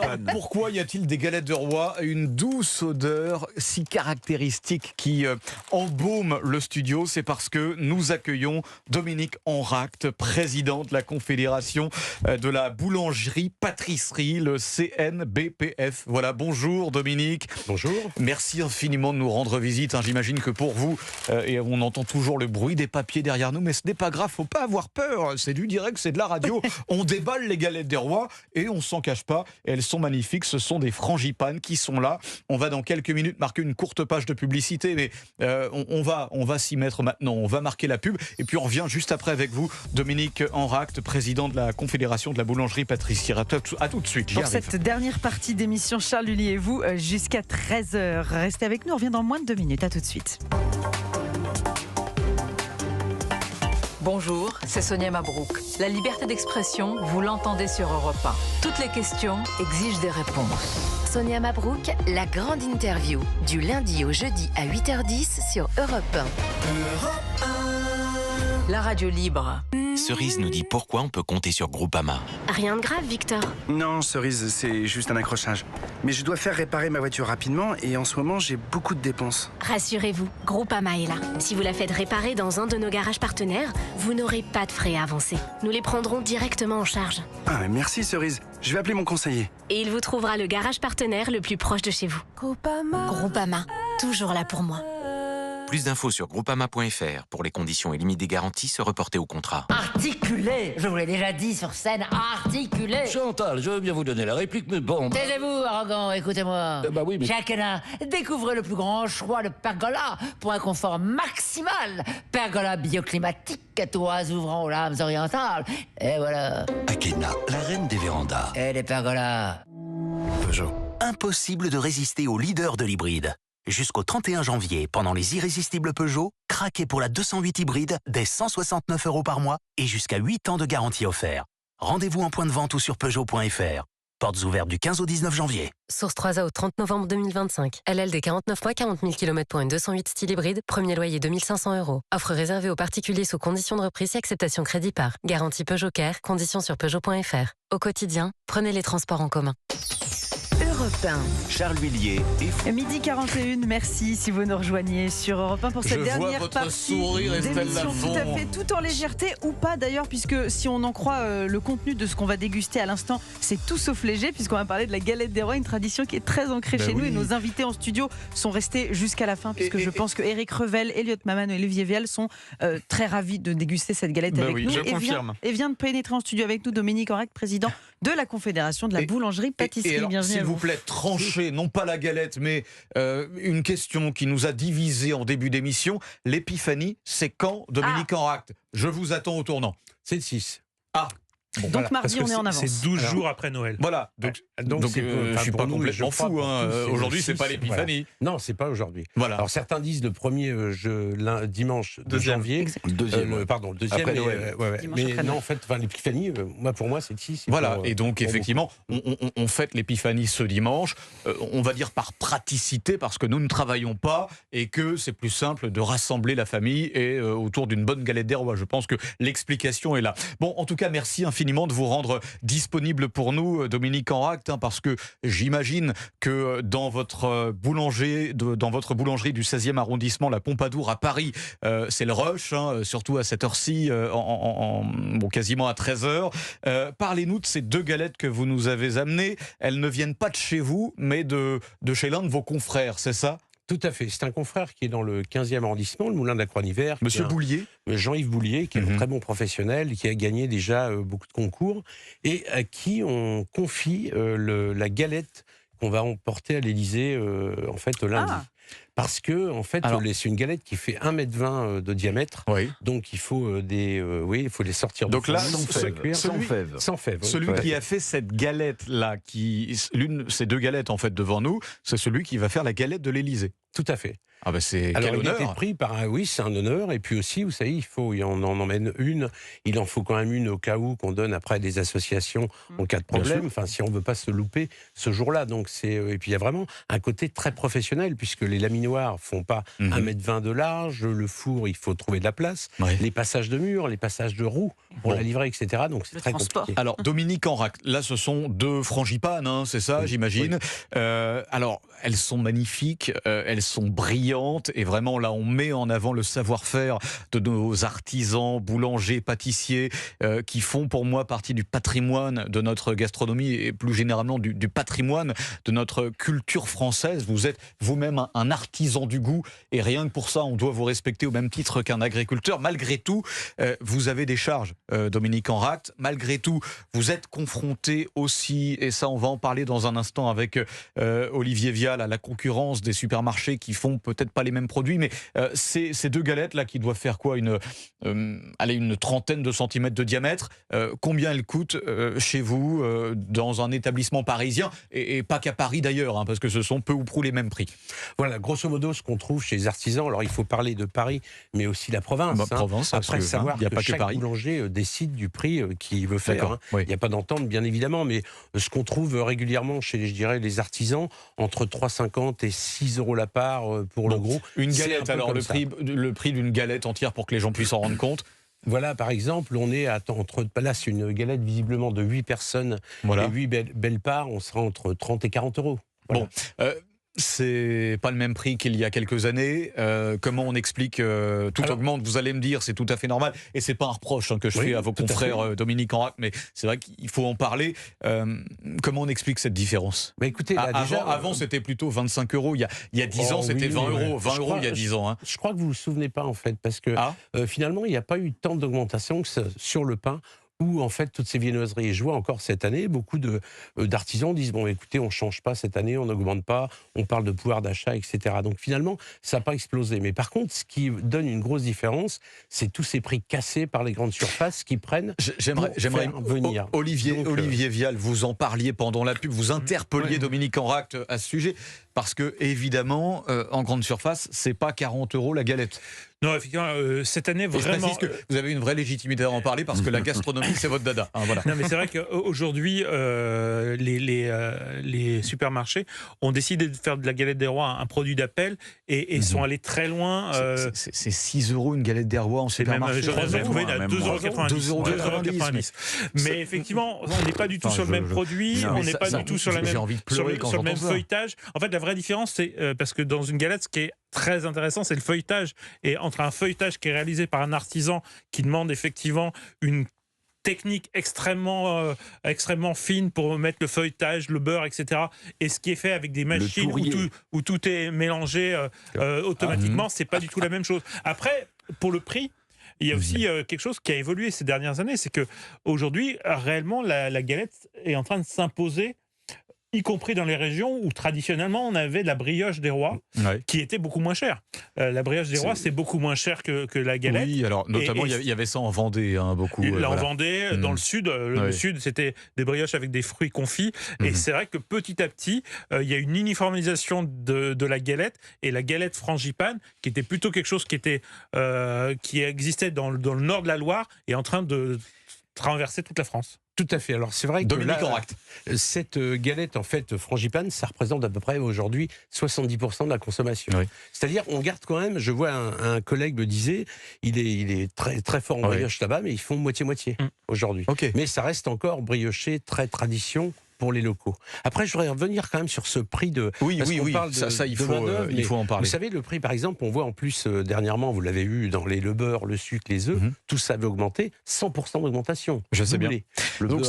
frangipane. Pourquoi y a-t-il des galettes de roi à une douce odeur si caractéristique qui embaume le studio? C'est parce que nous accueillons Dominique Enracte, président de la Confédération de la boulangerie-pâtisserie, le CNBPF. Voilà, bonjour Dominique. Bonjour. Merci infiniment de nous rendre visite. J'imagine que pour vous, et on entend toujours le bruit des papiers derrière nous, mais ce n'est pas grave, faut pas avoir peur. C'est du direct, c'est de la radio. On déballe les galettes des rois et on s'en cache pas. Elles sont magnifiques. Ce sont des frangipanes qui sont là. On va dans quelques minutes marquer une courte page de publicité, mais on va s'y mettre maintenant. On va marquer la pub et puis on revient juste après avec vous, Dominique Enracte, président de la Confédération de la boulangerie-pâtisserie. À tout de suite. Pour cette dernière partie d'émission, Charles Lully et vous, jusqu'à 13h. Restez avec nous, on revient dans moins de 2 minutes. À tout de suite. Bonjour, c'est Sonia Mabrouk. La liberté d'expression, vous l'entendez sur Europe 1. Toutes les questions exigent des réponses. Sonia Mabrouk, la grande interview, du lundi au jeudi à 8h10 sur Europe 1. La radio libre. Cerise nous dit pourquoi on peut compter sur Groupama. Rien de grave, Victor. Non, Cerise, c'est juste un accrochage. Mais je dois faire réparer ma voiture rapidement et en ce moment, j'ai beaucoup de dépenses. Rassurez-vous, Groupama est là. Si vous la faites réparer dans un de nos garages partenaires, vous n'aurez pas de frais à avancer. Nous les prendrons directement en charge. Ah, mais merci Cerise. Je vais appeler mon conseiller. Et il vous trouvera le garage partenaire le plus proche de chez vous. Groupama, toujours là pour moi. Plus d'infos sur groupama.fr. Pour les conditions et limites des garanties, se reporter au contrat. Articulé, je vous l'ai déjà dit sur scène, articulé. Chantal, je veux bien vous donner la réplique, mais bon... Taisez-vous, arrogant, écoutez-moi. Bah oui, mais... Chacun découvrez le plus grand choix de pergola pour un confort maximal. Pergola bioclimatique, toits ouvrant aux lames orientales. Et voilà. Akena, la reine des vérandas. Et les pergolas. Peugeot. Impossible de résister au leader de l'hybride. Jusqu'au 31 janvier, pendant les irrésistibles Peugeot, craquez pour la 208 hybride dès 169 € par mois et jusqu'à 8 ans de garantie offert. Rendez-vous en point de vente ou sur Peugeot.fr. Portes ouvertes du 15 au 19 janvier. Source 3A au 30 novembre 2025. LLD 49 mois, 40 000 km pour une 208 style hybride. Premier loyer 2500 €. Offre réservée aux particuliers sous conditions de reprise et acceptation crédit par. Garantie Peugeot Care. Conditions sur Peugeot.fr. Au quotidien, prenez les transports en commun. Europe 1. Charles Villiers et Midi 41, merci si vous nous rejoignez sur Europe 1 pour cette dernière partie d'émission, tout à fait, tout en légèreté ou pas d'ailleurs, puisque si on en croit le contenu de ce qu'on va déguster à l'instant, c'est tout sauf léger, puisqu'on va parler de la galette des rois, une tradition qui est très ancrée chez nous, et nos invités en studio sont restés jusqu'à la fin, puisque je pense que Eric Revel, Elliot Maman et Olivier Vial sont très ravis de déguster cette galette avec nous. Et vient de pénétrer en studio avec nous Dominique Enracte, président de la Confédération de la boulangerie-pâtisserie. Bienvenue. S'il vous plaît, tranchez, non pas la galette, mais une question qui nous a divisés en début d'émission. L'épiphanie, c'est quand, Dominique Enracte? Je vous attends au tournant. C'est le 6. Ah. Bon, donc voilà, mardi, on est en avance. C'est 12 jours après Noël. Voilà. Donc je suis pas complètement fou. Aujourd'hui, c'est pas l'épiphanie. Voilà. Non, c'est pas aujourd'hui. Voilà. Alors certains disent le premier dimanche de janvier. Le deuxième. Le deuxième. Après Noël. Mais non, en fait, l'épiphanie, pour moi, c'est le 6. Voilà. Et donc, effectivement, on fête l'épiphanie ce dimanche. On va dire par praticité, parce que nous ne travaillons pas et que c'est plus simple de rassembler la famille et autour d'une bonne galette des rois. Je pense que l'explication est là. Bon, en tout cas, merci infiniment de vous rendre disponible pour nous, Dominique Enracte, parce que j'imagine que dans votre boulangerie du 16e arrondissement, la Pompadour à Paris, c'est le rush, surtout à cette heure-ci, quasiment à 13h. Parlez-nous de ces deux galettes que vous nous avez amenées.Elles ne viennent pas de chez vous, mais de chez l'un de vos confrères, c'est ça ? Tout à fait. C'est un confrère qui est dans le 15e arrondissement, le Moulin de la Croix-Nivert. Monsieur Boulier. Jean-Yves Boulier, qui est un très bon professionnel, qui a gagné déjà beaucoup de concours, et à qui on confie la galette qu'on va emporter à l'Élysée lundi. Parce que, c'est une galette qui fait 1,20 m de diamètre. Oui. Donc, il faut il faut les sortir donc de là, sans fèves. Celui qui a fait cette galette-là, ces deux galettes, en fait, devant nous, c'est celui qui va faire la galette de l'Élysée. Tout à fait. Ah bah c'est Alors, quel il honneur. était pris par oui, c'est un honneur. Et puis aussi, vous savez, on en emmène une. Il en faut quand même une au cas où qu'on donne après à des associations en cas de problème. Enfin, si on ne veut pas se louper ce jour-là. Donc et puis il y a vraiment un côté très professionnel puisque les laminoirs font pas 1,20 m de large. Le four, il faut trouver de la place. Ouais. Les passages de murs, les passages de roues pour la livrer, etc. Donc c'est très compliqué. Alors Dominique Enrac, là ce sont 2 frangipanes, hein, c'est ça, j'imagine. Oui. Alors elles sont magnifiques, elles sont brillantes et vraiment là on met en avant le savoir-faire de nos artisans, boulangers, pâtissiers qui font pour moi partie du patrimoine de notre gastronomie et plus généralement du patrimoine de notre culture française. Vous êtes vous-même un artisan du goût et rien que pour ça on doit vous respecter au même titre qu'un agriculteur. Malgré tout, vous avez des charges, Dominique Enrac. Malgré tout, vous êtes confronté aussi, et ça on va en parler dans un instant avec Olivier Vial, à la concurrence des supermarchés qui font peut-être pas les mêmes produits, mais ces 2 galettes là qui doivent faire quoi, une trentaine de centimètres de diamètre, combien elles coûtent chez vous dans un établissement parisien et pas qu'à Paris d'ailleurs, hein, parce que ce sont peu ou prou les mêmes prix. Voilà, grosso modo ce qu'on trouve chez les artisans. Alors il faut parler de Paris, mais aussi la province. Province, après savoir y a que pas que chaque Paris. Boulanger décide du prix qu'il veut faire. Hein. Oui. Il n'y a pas d'entente, bien évidemment, mais ce qu'on trouve régulièrement chez, je dirais, les artisans, entre 3,50 et 6 € la part pour le gros. Une galette, alors le prix d'une galette entière pour que les gens puissent s'en rendre compte. Voilà, par exemple, on est là, c'est une galette visiblement de 8 personnes et 8 belles parts, on sera entre 30 et 40 €. Voilà. Bon. C'est pas le même prix qu'il y a quelques années. Comment on explique tout augmente? Vous allez me dire, c'est tout à fait normal. Et c'est pas un reproche que je fais à vos confrères Dominique Enrac, mais c'est vrai qu'il faut en parler. Comment on explique cette différence? Écoutez, là, avant, c'était plutôt 25 €. Il y a 10 ans, c'était 20 €. 20 € il y a 10 ans. Hein. Je crois que vous ne vous souvenez pas, en fait, parce que finalement, il n'y a pas eu tant d'augmentation que ça, sur le pain. Où en fait toutes ces viennoiseries, et je vois encore cette année, beaucoup d'artisans disent bon écoutez, on ne change pas cette année, on n'augmente pas, on parle de pouvoir d'achat, etc. Donc finalement, ça n'a pas explosé. Mais par contre, ce qui donne une grosse différence, c'est tous ces prix cassés par les grandes surfaces qui prennent J'aimerais venir. Olivier Vial, vous en parliez pendant la pub, vous interpelliez Dominique Enrac à ce sujet, parce que évidemment, en grande surface, c'est pas 40 € la galette. Non, effectivement, cette année, vraiment... Je précise que vous avez une vraie légitimité à en parler parce que la gastronomie, c'est votre dada. Hein, voilà. Non, mais c'est vrai qu'aujourd'hui, les supermarchés ont décidé de faire de la galette des rois un produit d'appel et sont allés très loin. C'est 6 € une galette des rois en supermarché. J'aurais même trouvé à 2,90 €. Mais effectivement, on n'est pas du tout sur le même produit, on n'est pas du tout sur le même feuilletage. En fait, la vraie différence, c'est parce que dans une galette, ce qui est très intéressant, c'est le feuilletage. Et entre un feuilletage qui est réalisé par un artisan qui demande effectivement une technique extrêmement fine pour mettre le feuilletage, le beurre, etc. Et ce qui est fait avec des machines où tout est mélangé automatiquement, c'est pas du tout la même chose. Après, pour le prix, il y a aussi quelque chose qui a évolué ces dernières années, c'est que aujourd'hui, réellement, la galette est en train de s'imposer, y compris dans les régions où traditionnellement on avait la brioche des rois, qui était beaucoup moins chère. La brioche des rois, c'est beaucoup moins cher que la galette. Oui, alors notamment il y avait ça en Vendée, hein, beaucoup. En Vendée, dans le sud, le sud, c'était des brioches avec des fruits confits. Et c'est vrai que petit à petit, il y a une uniformisation de la galette, et la galette frangipane, qui était plutôt quelque chose qui existait dans le nord de la Loire, est en train de traverser toute la France. Tout à fait. Alors c'est vrai que Dominique Enrac, cette galette en fait frangipane, ça représente à peu près aujourd'hui 70% de la consommation. Oui. C'est-à-dire on garde quand même. Je vois un collègue me disait, il est très très fort en brioche là-bas, mais ils font moitié aujourd'hui. Mais ça reste encore brioché, très tradition pour les locaux. Après, je voudrais revenir quand même sur ce prix de... Oui, ça il faut en parler. Vous savez, le prix, par exemple, on voit en plus, dernièrement, vous l'avez vu, dans le beurre, le sucre, les œufs, tout ça avait augmenté, 100% d'augmentation. Je sais bien.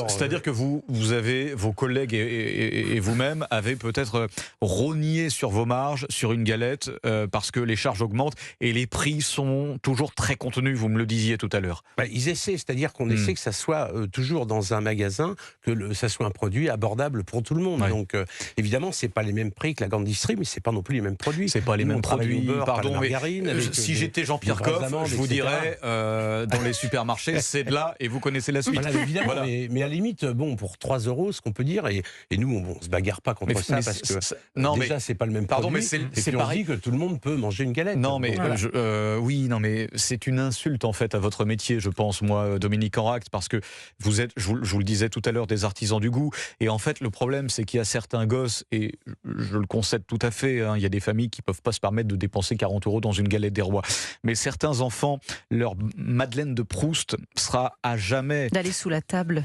C'est-à-dire que vous avez, vos collègues et vous-même, avez peut-être rogné sur vos marges, sur une galette, parce que les charges augmentent et les prix sont toujours très contenus, vous me le disiez tout à l'heure. Ils essaient, c'est-à-dire qu'on essaie que ça soit toujours dans un magasin, que ça soit un produit à abordable pour tout le monde. Ouais. Donc évidemment, c'est pas les mêmes prix que la grande distrib, mais c'est pas non plus les mêmes produits. C'est pas les mêmes produits. Beurre, pardon, mais si j'étais Jean-Pierre Coff, je vous dirais dans les supermarchés, c'est de là et vous connaissez la suite. Voilà, évidemment, voilà. Mais à la limite, bon, pour 3 €, ce qu'on peut dire, et nous, on se bagarre pas contre ça parce que déjà, c'est pas le même produit. Mais c'est pareil que tout le monde peut manger une galette. Non, mais voilà. mais c'est une insulte en fait à votre métier, je pense, moi, Dominique Enract, parce que vous êtes, je vous le disais tout à l'heure, des artisans du goût. Et en fait, le problème, c'est qu'il y a certains gosses, et je le concède tout à fait, hein, il y a des familles qui peuvent pas se permettre de dépenser 40 € dans une galette des rois. Mais certains enfants, leur Madeleine de Proust sera à jamais d'aller sous la table.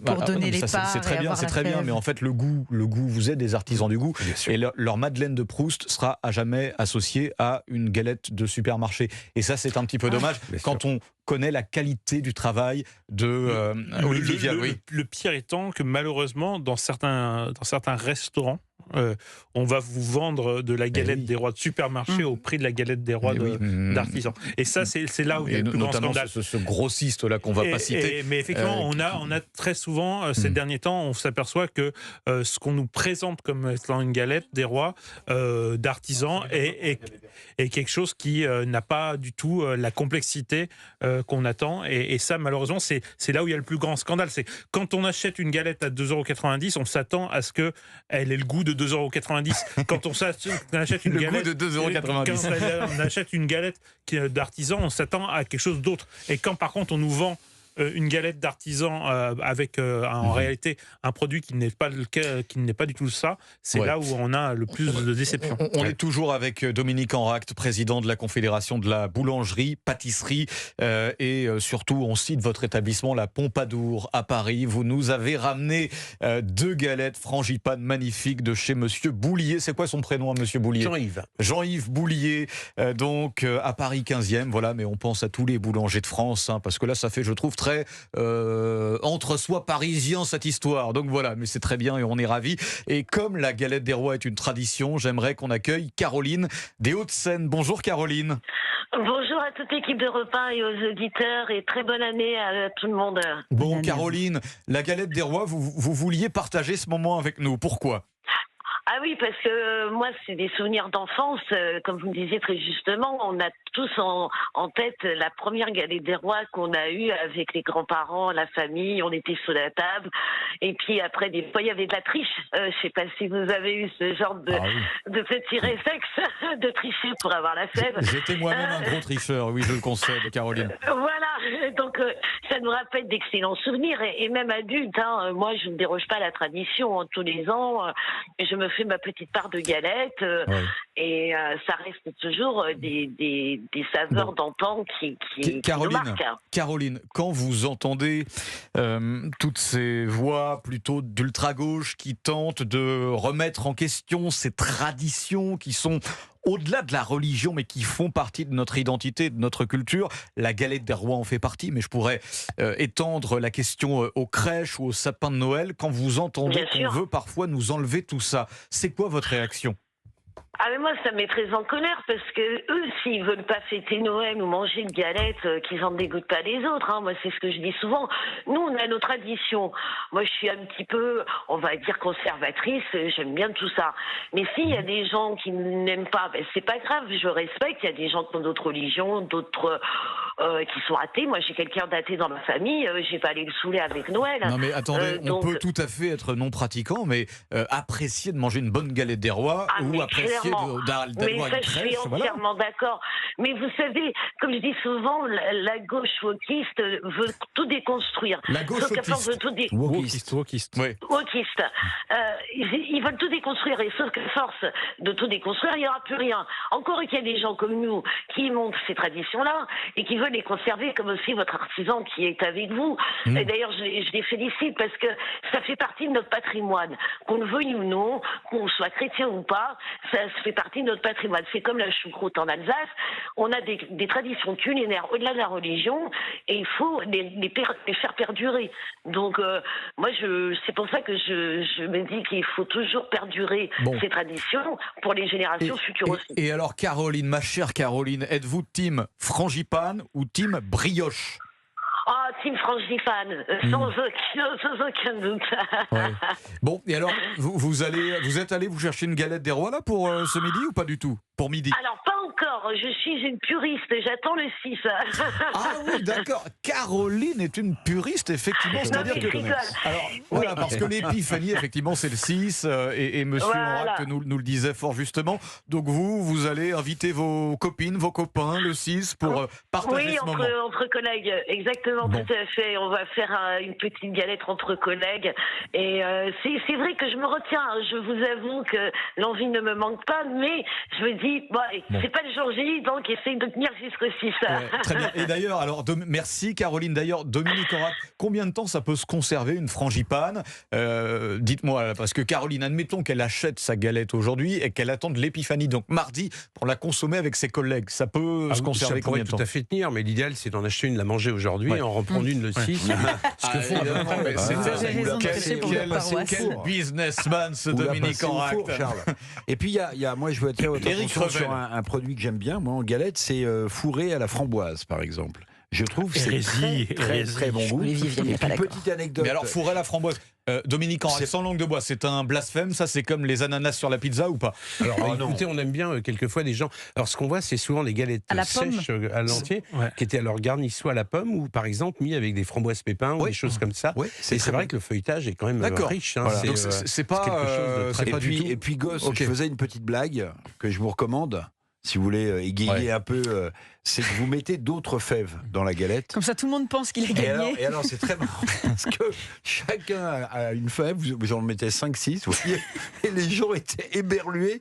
Pour donner les parts. C'est très bien, mais en fait, le goût, vous êtes des artisans du goût, et leur Madeleine de Proust sera à jamais associée à une galette de supermarché. Et ça, c'est un petit peu dommage quand on connaît la qualité du travail de Olivier Vial. Le pire étant que malheureusement, dans certains restaurants, on va vous vendre de la galette des rois de supermarché au prix de la galette des rois d'artisans. Et ça, c'est là où il y a le plus grand scandale. Ce grossiste-là qu'on ne va pas citer. Mais effectivement, on a très souvent, ces derniers temps, on s'aperçoit que ce qu'on nous présente comme étant une galette des rois d'artisans est quelque chose qui n'a pas du tout la complexité qu'on attend. Et ça, malheureusement, c'est là où il y a le plus grand scandale. C'est quand on achète une galette à 2,90 €, on s'attend à ce qu'elle ait le goût de 2,90 €. Quand on achète une galette de 2,90 €. Quand on achète une galette d'artisan, on s'attend à quelque chose d'autre. Et quand par contre on nous vend une galette d'artisan avec en réalité un produit qui n'est pas du tout ça, c'est là où on a le plus de déception. On est toujours avec Dominique Enract, président de la Confédération de la boulangerie, pâtisserie et surtout on cite votre établissement, la Pompadour à Paris. Vous nous avez ramené 2 galettes frangipane magnifiques de chez Monsieur Boulier. C'est quoi son prénom, Monsieur Boulier? Jean-Yves. Jean-Yves Boulier, donc à Paris 15e. Voilà, mais on pense à tous les boulangers de France, hein, parce que là ça fait, je trouve, très entre-soi parisien cette histoire. Donc voilà, mais c'est très bien et on est ravis. Et comme la galette des rois est une tradition, j'aimerais qu'on accueille Caroline des Hauts-de-Seine. Bonjour Caroline. Bonjour à toute l'équipe d'Europe 1 et aux auditeurs et très bonne année à tout le monde. Bon Caroline, la galette des rois, vous vouliez partager ce moment avec nous. Pourquoi ? Ah oui, parce que moi, c'est des souvenirs d'enfance. Comme vous me disiez très justement, on a tous en tête la première galette des rois qu'on a eue avec les grands-parents, la famille. On était sous la table. Et puis après, des fois, il y avait de la triche. Je sais pas si vous avez eu ce genre de petit réflexe de tricher pour avoir la sève. J'étais moi-même un gros tricheur, oui, je le concède, Caroline. Voilà, donc ça nous rappelle d'excellents souvenirs. Et même adulte, hein, moi, je ne déroge pas à la tradition. Tous les ans, je me fais ma petite part de galette et ça reste toujours des saveurs d'antan qui nous marquent. Caroline, quand vous entendez toutes ces voix plutôt d'ultra-gauche qui tentent de remettre en question ces traditions qui sont au-delà de la religion, mais qui font partie de notre identité, de notre culture. La galette des rois en fait partie, mais je pourrais étendre la question aux crèches ou aux sapins de Noël. Quand vous entendez qu'on veut parfois nous enlever tout ça, c'est quoi votre réaction ? Ah mais moi ça me met très en colère parce que eux s'ils veulent pas fêter Noël ou manger une galette, qu'ils en dégoûtent pas les autres. Hein. Moi c'est ce que je dis souvent. Nous on a nos traditions. Moi je suis un petit peu, on va dire conservatrice. J'aime bien tout ça. Mais s'il y a des gens qui n'aiment pas, ben c'est pas grave. Je respecte. Il y a des gens qui ont d'autres religions, d'autres qui sont athées. Moi j'ai quelqu'un d'athée dans ma famille. J'ai pas allé le saouler avec Noël. Non mais attendez, on peut tout à fait être non pratiquant, mais apprécier de manger une bonne galette des rois ou apprécier mais ça, je suis entièrement d'accord. Mais vous savez, comme je dis souvent, la gauche wokiste veut tout déconstruire. La gauche wokiste. Wokiste. Ils veulent tout déconstruire. Et sauf que force de tout déconstruire, il n'y aura plus rien. Encore qu'il y a des gens comme nous qui montrent ces traditions-là et qui veulent les conserver, comme aussi votre artisan qui est avec vous. Et d'ailleurs, je les félicite parce que ça fait partie de notre patrimoine. Qu'on le veuille ou non, qu'on soit chrétien ou pas, ça fait partie de notre patrimoine. C'est comme la choucroute en Alsace. On a des traditions culinaires au-delà de la religion et il faut les faire perdurer. Donc, moi, c'est pour ça que je me dis qu'il faut toujours perdurer ces traditions pour les générations futures aussi. Et alors, Caroline, ma chère Caroline, êtes-vous team frangipane ou team brioche ? Ah, team frangipane, sans aucun doute. Ouais. Bon, et alors, vous êtes allé vous chercher une galette des rois là pour ce midi ou pas du tout? Pour midi? Alors, pas encore, je suis une puriste, j'attends le 6. Ah oui, d'accord. Caroline est une puriste, effectivement. C'est-à-dire que. Alors, voilà, parce que l'épiphanie, effectivement, c'est le 6, et monsieur Orac nous le disait fort justement. Donc vous allez inviter vos copines, vos copains le 6 pour partager ce moment. Oui, entre collègues, exactement, tout à fait. On va faire une petite galette entre collègues. Et c'est vrai que je me retiens, je vous avoue que l'envie ne me manque pas, mais je me dis, c'est pas le jour J, donc essaye de tenir jusqu'au 6. Ouais, très bien. Et d'ailleurs, alors merci Caroline. D'ailleurs, Dominique Orac, combien de temps ça peut se conserver une frangipane? Dites-moi, parce que Caroline, admettons qu'elle achète sa galette aujourd'hui et qu'elle attende l'épiphanie, donc mardi, pour la consommer avec ses collègues. Ça peut se conserver combien de temps? Ça pourrait tout à fait tenir, mais l'idéal, c'est d'en acheter une, la manger aujourd'hui et en reprendre une le 6. Quel businessman ce Dominique Orac, Charles. Et puis, moi, je veux attirer votre attention sur un produit que j'aime bien, moi, en galette, c'est fourré à la framboise, par exemple. Je trouve que c'est très bon goût. Olivier, petite anecdote. Mais alors, fourré à la framboise, Dominique Orac, sans langue de bois, c'est un blasphème, ça? C'est comme les ananas sur la pizza ou pas? Alors, écoutez, on aime bien quelquefois des gens. Alors, ce qu'on voit, c'est souvent les galettes sèches à l'entier, qui étaient alors garnies soit à la pomme ou, par exemple, mis avec des framboises pépins ou des choses comme ça. Ouais, et c'est vrai que le feuilletage est quand même riche. Hein, voilà. Donc, c'est pas quelque chose de très du tout. Et puis, gosse, je faisais une petite blague que je vous recommande. Si vous voulez égayer un peu, c'est que vous mettez d'autres fèves dans la galette. Comme ça, tout le monde pense qu'il a gagné. Et alors c'est très marrant, parce que chacun a une fève, vous en mettez 5-6, vous voyez, et les gens étaient éberlués.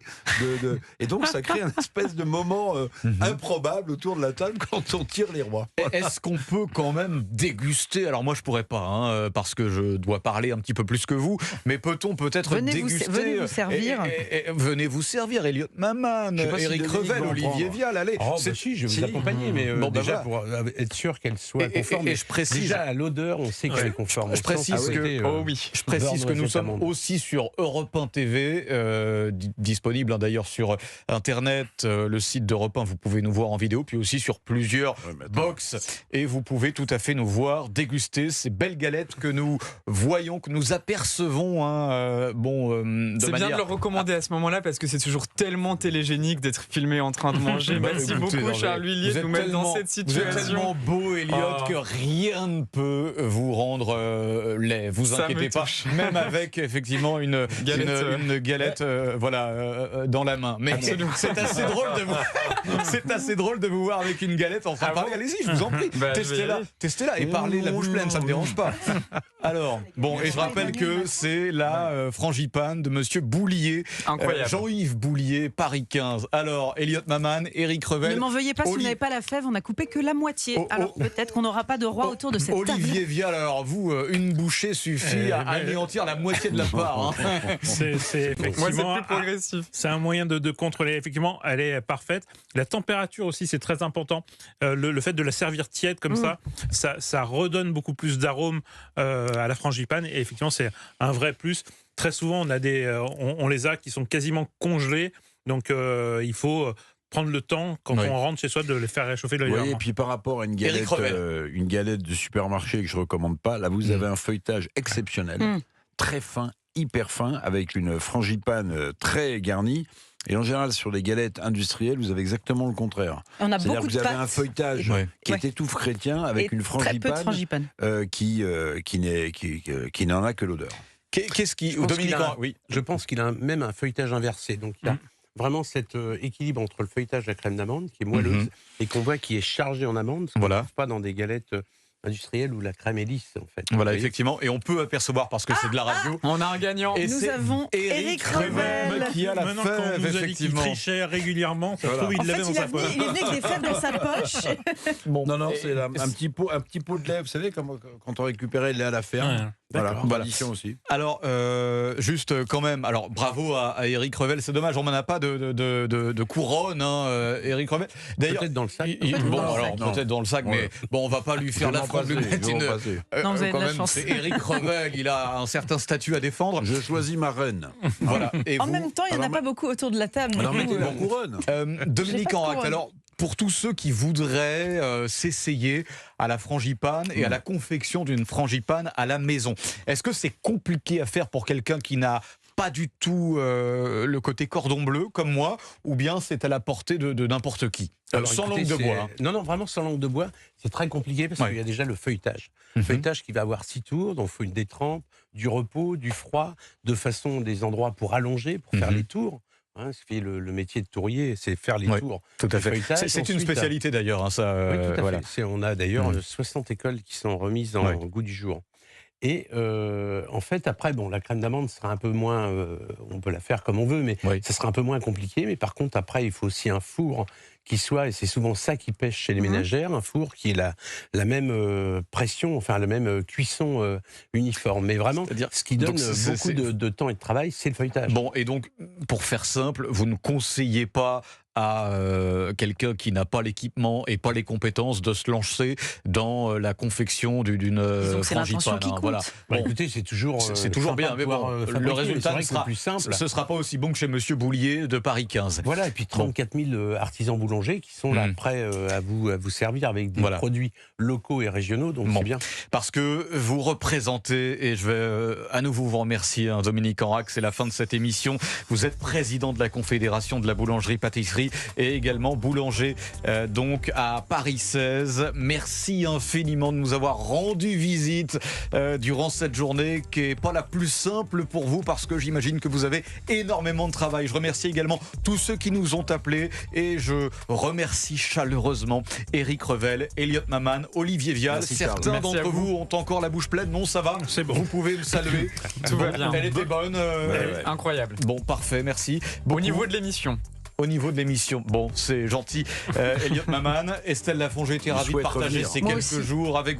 Et donc ça crée un espèce de moment improbable autour de la table quand on tire les rois. Est-ce qu'on peut quand même déguster? Alors moi je pourrais pas, parce que je dois parler un petit peu plus que vous, mais peut-on peut-être déguster? Venez vous servir. Venez vous servir, Elliot Maman, Éric Revel, Olivier Vial, allez. Si, je vais vous accompagner, mais déjà pour être sûr qu'elle soit conforme. Et je précise, déjà à l'odeur, on sait qu'elle est conforme. Je précise que nous sommes aussi sur Europe 1 TV, disponible d'ailleurs sur Internet, le site d'Europe 1, vous pouvez nous voir en vidéo, puis aussi sur plusieurs box, et vous pouvez tout à fait nous voir déguster ces belles galettes que nous voyons, que nous apercevons. C'est bien de le recommander à ce moment-là, parce que c'est toujours tellement télégénique d'être filmé en train de manger. Merci beaucoup, Charles Huillier, de nous mettre dans cette situation. Vous êtes tellement beau, Elliot, que rien ne peut vous rendre laid. Vous inquiétez pas, même avec effectivement une galette dans la main. Mais c'est assez drôle de vous voir avec une galette en train de parler. Allez-y, je vous en prie. Testez-la et parlez la bouche pleine, ça ne me dérange pas. Alors, et je rappelle que c'est la frangipane de Monsieur Boulier, Jean-Yves Boulier, Paris 15. Alors, Elliot Maman, Éric Revel. Ne m'en veuillez pas si vous n'avez pas la fève, on n'a coupé que la moitié. Alors peut-être qu'on n'aura pas de roi autour de cette table. Olivier Vial, alors vous, une bouchée suffit à anéantir la moitié de la part. C'est effectivement. Moi, c'est plus progressif. C'est un moyen de contrôler. Effectivement, elle est parfaite. La température aussi, c'est très important. Le fait de la servir tiède comme ça redonne beaucoup plus d'arômes à la frangipane. Et effectivement, c'est un vrai plus. Très souvent, on les a qui sont quasiment congelés. Donc, il faut prendre le temps, quand on rentre chez soi, de les faire réchauffer régulièrement. Oui, et puis par rapport à une galette de supermarché que je ne recommande pas, là, vous avez un feuilletage exceptionnel, très fin, hyper fin, avec une frangipane très garnie. Et en général, sur les galettes industrielles, vous avez exactement le contraire. C'est-à-dire que vous avez un feuilletage qui est étouffe chrétien avec une frangipane qui n'en a que l'odeur. Qu'est-ce qui... Je pense qu'il a même un feuilletage inversé. Donc il y a vraiment cet équilibre entre le feuilletage de la crème d'amande, qui est moelleuse, et qu'on voit qui est chargé en amande, ce qu'on ne trouve pas dans des galettes industrielle où la crème est lisse en fait. Voilà, effectivement, et on peut apercevoir parce que c'est de la radio. On a un gagnant. Et nous avons Éric Revel qui a la fève, effectivement. Il trichait régulièrement. Ça trouve, il l'avait dans sa poche. Il est venu avec des fèves dans sa poche. Non, c'est un petit pot de lait, vous savez, comme quand on récupérait le lait à la ferme. Voilà, tradition aussi. Alors, juste quand même, alors bravo à Éric Revel, c'est dommage, on n'en a pas de couronne, Éric Revel. D'ailleurs, peut-être dans le sac. Peut-être dans le sac, mais bon, on va pas lui faire l'affront de mettre une. Non, vous avez de la chance. C'est Éric Revel, il a un certain statut à défendre. Je choisis ma reine. Voilà. En même temps, il n'y en a pas beaucoup autour de la table. Alors mettez vos couronnes. Dominique Orac, alors. pour tous ceux qui voudraient s'essayer à la frangipane et à la confection d'une frangipane à la maison. Est-ce que c'est compliqué à faire pour quelqu'un qui n'a pas du tout le côté cordon bleu comme moi, ou bien c'est à la portée de n'importe qui? Sans langue de bois. Non, vraiment sans langue de bois, c'est très compliqué parce qu'il y a déjà le feuilletage. Feuilletage qui va avoir 6 tours, donc il faut une détrempe, du repos, du froid, de façon des endroits pour allonger, pour faire les tours. Le métier de tourier, c'est faire les tours. Tout à fait. C'est une spécialité d'ailleurs. Oui, tout à fait. On a d'ailleurs 60 écoles qui sont remises dans le goût du jour. Et en fait, après, la crème d'amande sera un peu moins... on peut la faire comme on veut, mais ça sera un peu moins compliqué. Mais par contre, après, il faut aussi un four qui soit, et c'est souvent ça qui pêche chez les ménagères, un four qui ait la même pression, enfin la même cuisson uniforme. Mais vraiment, ce qui donne beaucoup de temps et de travail, c'est le feuilletage. Bon, et donc, pour faire simple, vous ne conseillez pas à quelqu'un qui n'a pas l'équipement et pas les compétences de se lancer dans la confection d'une frangipane. Voilà. Écoutez, c'est toujours bien, mais bon, le résultat ce sera pas aussi bon que chez Monsieur Boulier de Paris 15. Voilà, et puis 34 000 artisans boulangers qui sont là prêts à vous servir avec des produits locaux et régionaux, donc c'est bien. Parce que vous représentez, et je vais à nouveau vous remercier, Dominique Enrac, c'est la fin de cette émission. Vous êtes président de la Confédération de la boulangerie-pâtisserie et également boulanger donc à Paris 16. Merci infiniment de nous avoir rendu visite durant cette journée qui n'est pas la plus simple pour vous parce que j'imagine que vous avez énormément de travail. Je remercie également tous ceux qui nous ont appelés et je remercie chaleureusement Éric Revel, Elliot Maman, Olivier Vial. Merci, certains d'entre vous ont encore la bouche pleine. Non, ça va, c'est bon. Vous pouvez me saluer. Tout va bien. Elle était bonne. Incroyable. Bon, parfait, merci. Au niveau de l'émission. Au niveau de l'émission, bon, c'est gentil. Elliot Maman, Estelle Lafonge était ravie de partager ces quelques jours avec vous.